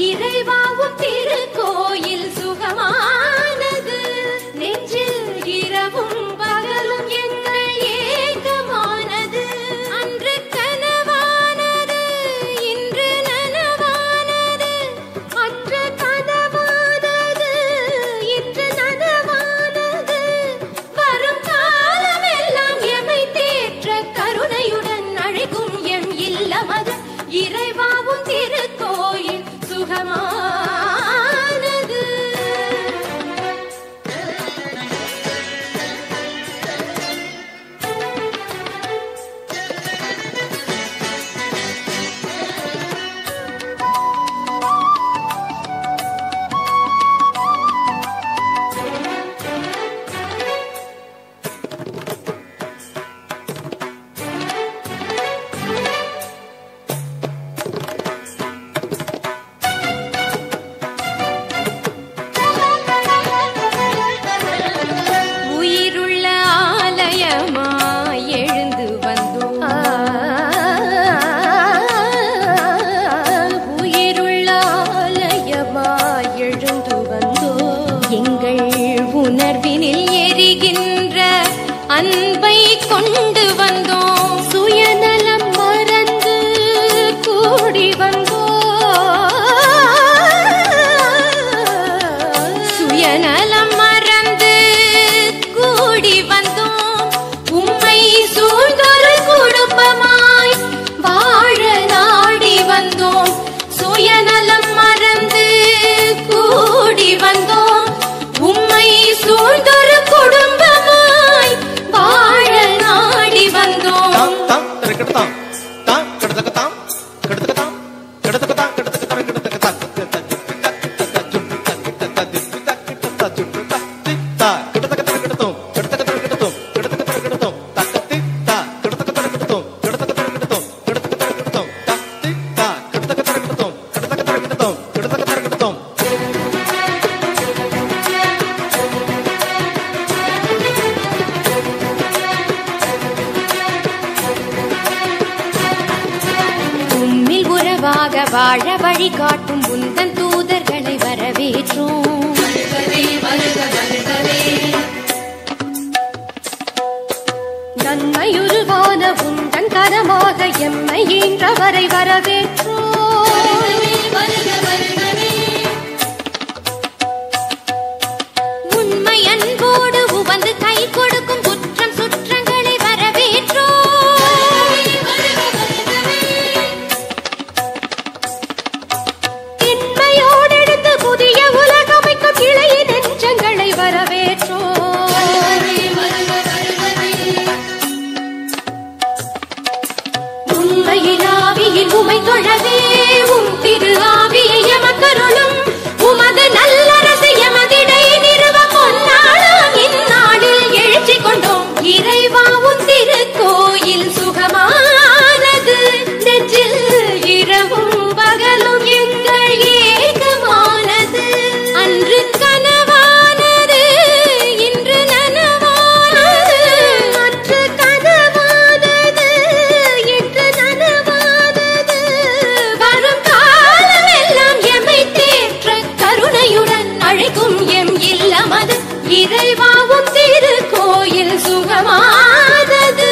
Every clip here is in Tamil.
இறைவாவும் திருக்கோயில் சுகமானது, நெஞ்சில் இரவும் பகலும் எங்கள் ஏகமானது. அன்று கனவானது, இன்று நனவானது, அன்று கனவானது, இன்று நனவானது. வரும் காலமெல்லாம் எமை தேற்ற கருணையுடன் அழைக்கும் எம் இல்லமது, இறைவாவும் திருக்கோயில் சுகமானது. உயிருள்ள ஆலயமாய் எழுந்து வந்தோம், உயிருள்ள ஆலயமாய் எழுந்து வந்தோம். எங்கள் உணர்வினில் எரிகின்ற அன்பை கொண்டு வந்தோம். சுயநலம் மறந்து கூடி வந்தோம், சுயநலம் மறந்து கூடி வந்தோம். உம்மை சூழ்ந்தொரு குடும்பமாய் வாழ நாடி வந்தோம். சுயநலம் மறந்து கூடி வந்தோம். உம்மை சூழ்ந்தொரு குடும்பமாய் வாழ நாடி வந்தோம். உம்மில் உறவாக வாழ வழி காட்டும் உந்தன் தூதர்களை வரவேற்றோம். நன்மையுருவான உந்தன் கரமாக எம்மை ஈன்றவரை வரவேற்றோம். உண்மை அன்போடு உவந்து கை கொடுக்கும் குற்றம் சுற்றங்களை வரவேற்றோம். திண்மையோடு எடுத்து புதிய உலகமைக்கும் இளைய நெஞ்சங்களை வரவேற்றோம். உண்மையின் ஆவியில் உமை தொழவே உம் திரு ஆவியை எமக்கருளும். உமது நல்லரசு எமதிடை நிறுவ பொன்னாளாம் இந்நாளில் எழுச்சி கொண்டோம். இறைவாவும் திருக்கோயில் சுகமானது, நெஞ்சில் இரவும் பகலும் எங்கள் ஏகமானது. அன்று கனவானது, இன்று நனவானது, அன்று கனவானது, இன்று நனவானது. வரும் காலமெல்லாம் எமை தேற்ற கருணையுடன் அழைக்கும் எம் இல்லமது, இறைவாவும் திருக்கோயில் சுகமானது.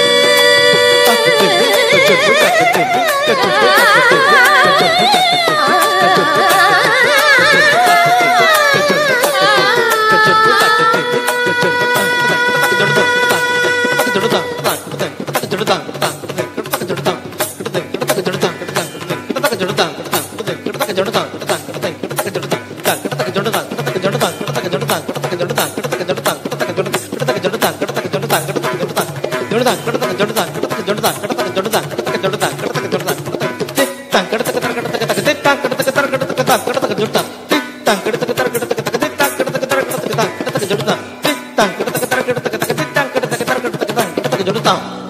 Jodoh